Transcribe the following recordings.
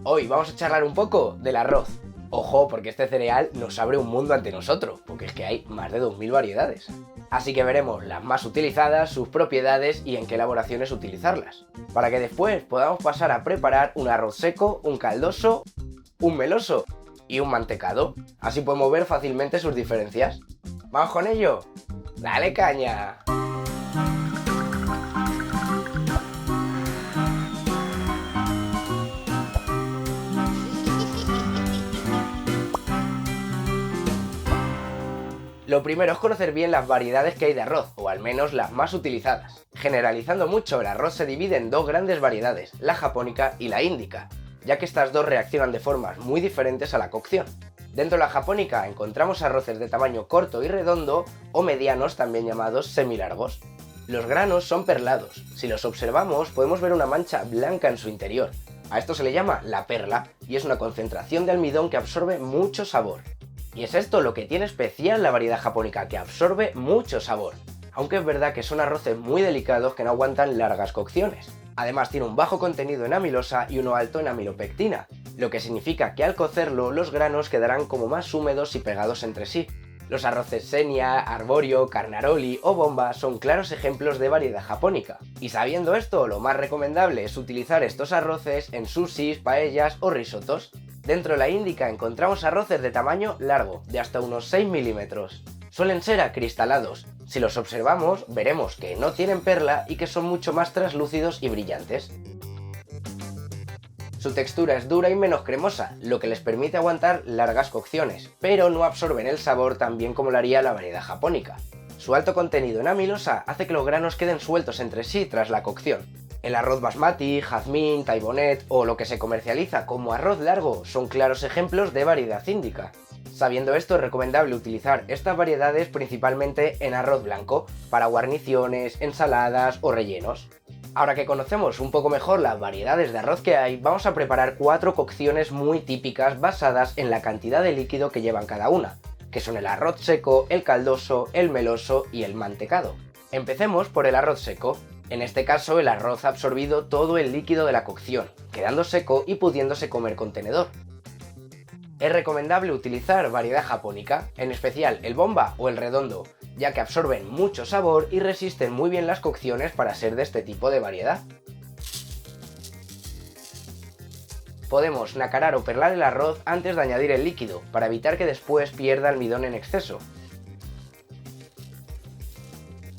Hoy vamos a charlar un poco del arroz. Ojo, porque este cereal nos abre un mundo ante nosotros, porque es que hay más de 2000 variedades. Así que veremos las más utilizadas, sus propiedades y en qué elaboraciones utilizarlas, para que después podamos pasar a preparar un arroz seco, un caldoso, un meloso y un mantecado. Así podemos ver fácilmente sus diferencias. ¿Vamos con ello? ¡Dale caña! Lo primero es conocer bien las variedades que hay de arroz, o al menos las más utilizadas. Generalizando mucho, el arroz se divide en dos grandes variedades, la japónica y la índica, ya que estas dos reaccionan de formas muy diferentes a la cocción. Dentro de la japónica encontramos arroces de tamaño corto y redondo, o medianos también llamados semilargos. Los granos son perlados. Si los observamos podemos ver una mancha blanca en su interior. A esto se le llama la perla, y es una concentración de almidón que absorbe mucho sabor. Y es esto lo que tiene especial la variedad japónica, que absorbe mucho sabor, aunque es verdad que son arroces muy delicados que no aguantan largas cocciones. Además tiene un bajo contenido en amilosa y uno alto en amilopectina, lo que significa que al cocerlo los granos quedarán como más húmedos y pegados entre sí. Los arroces senia, arborio, carnaroli o bomba son claros ejemplos de variedad japónica. Y sabiendo esto, lo más recomendable es utilizar estos arroces en sushis, paellas o risotos. Dentro de la índica encontramos arroces de tamaño largo, de hasta unos 6 milímetros. Suelen ser acristalados. Si los observamos, veremos que no tienen perla y que son mucho más translúcidos y brillantes. Su textura es dura y menos cremosa, lo que les permite aguantar largas cocciones, pero no absorben el sabor tan bien como lo haría la variedad japónica. Su alto contenido en amilosa hace que los granos queden sueltos entre sí tras la cocción. El arroz basmati, jazmín, taibonet o lo que se comercializa como arroz largo son claros ejemplos de variedad índica. Sabiendo esto, es recomendable utilizar estas variedades principalmente en arroz blanco, para guarniciones, ensaladas o rellenos. Ahora que conocemos un poco mejor las variedades de arroz que hay, vamos a preparar 4 cocciones muy típicas basadas en la cantidad de líquido que llevan cada una, que son el arroz seco, el caldoso, el meloso y el mantecado. Empecemos por el arroz seco. En este caso, el arroz ha absorbido todo el líquido de la cocción, quedando seco y pudiéndose comer con tenedor. Es recomendable utilizar variedad japónica, en especial el bomba o el redondo, ya que absorben mucho sabor y resisten muy bien las cocciones para ser de este tipo de variedad. Podemos nacarar o perlar el arroz antes de añadir el líquido, para evitar que después pierda almidón en exceso.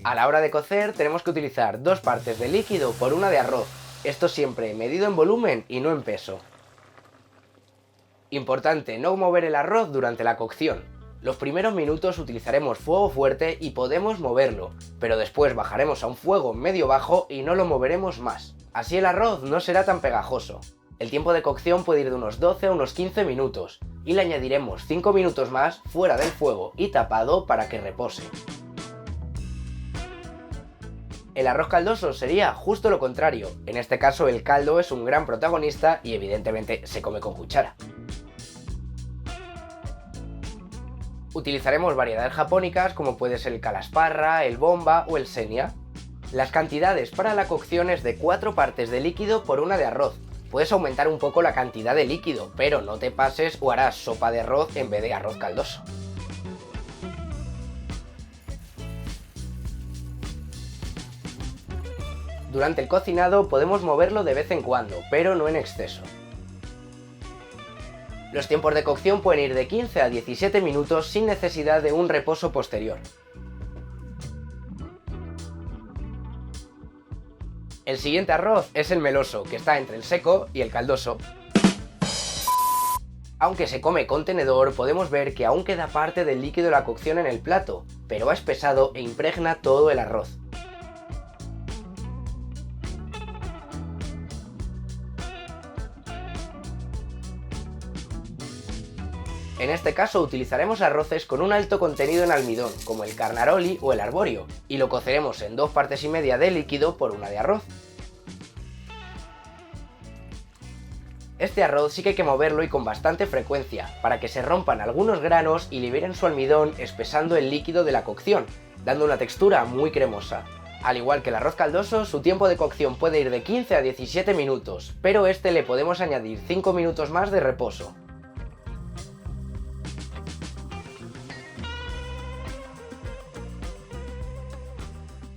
A la hora de cocer tenemos que utilizar 2 partes de líquido por una de arroz, esto siempre medido en volumen y no en peso. Importante no mover el arroz durante la cocción. Los primeros minutos utilizaremos fuego fuerte y podemos moverlo, pero después bajaremos a un fuego medio bajo y no lo moveremos más. Así el arroz no será tan pegajoso. El tiempo de cocción puede ir de unos 12 a unos 15 minutos y le añadiremos 5 minutos más fuera del fuego y tapado para que repose. El arroz caldoso sería justo lo contrario. En este caso el caldo es un gran protagonista y evidentemente se come con cuchara. Utilizaremos variedades japónicas como puede ser el calasparra, el bomba o el senia. Las cantidades para la cocción es de 4 partes de líquido por una de arroz. Puedes aumentar un poco la cantidad de líquido, pero no te pases o harás sopa de arroz en vez de arroz caldoso. Durante el cocinado podemos moverlo de vez en cuando, pero no en exceso. Los tiempos de cocción pueden ir de 15 a 17 minutos sin necesidad de un reposo posterior. El siguiente arroz es el meloso, que está entre el seco y el caldoso. Aunque se come con tenedor, podemos ver que aún queda parte del líquido de la cocción en el plato, pero va espesado e impregna todo el arroz. En este caso utilizaremos arroces con un alto contenido en almidón, como el carnaroli o el arborio, y lo coceremos en 2 partes y media de líquido por una de arroz. Este arroz sí que hay que moverlo y con bastante frecuencia, para que se rompan algunos granos y liberen su almidón espesando el líquido de la cocción, dando una textura muy cremosa. Al igual que el arroz caldoso, su tiempo de cocción puede ir de 15 a 17 minutos, pero este le podemos añadir 5 minutos más de reposo.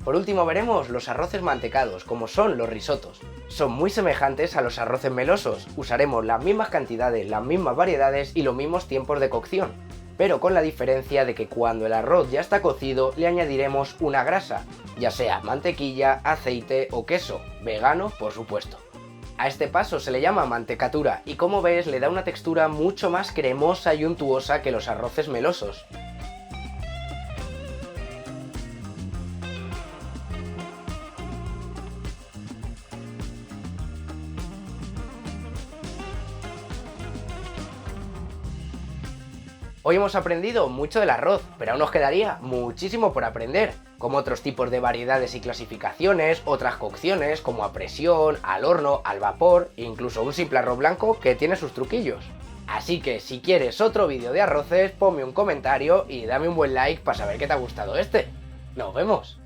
Por último veremos los arroces mantecados, como son los risotos. Son muy semejantes a los arroces melosos, usaremos las mismas cantidades, las mismas variedades y los mismos tiempos de cocción, pero con la diferencia de que cuando el arroz ya está cocido le añadiremos una grasa, ya sea mantequilla, aceite o queso, vegano por supuesto. A este paso se le llama mantecatura y como ves le da una textura mucho más cremosa y untuosa que los arroces melosos. Hoy hemos aprendido mucho del arroz, pero aún nos quedaría muchísimo por aprender, como otros tipos de variedades y clasificaciones, otras cocciones como a presión, al horno, al vapor e incluso un simple arroz blanco que tiene sus truquillos. Así que si quieres otro vídeo de arroces, ponme un comentario y dame un buen like para saber que te ha gustado este. ¡Nos vemos!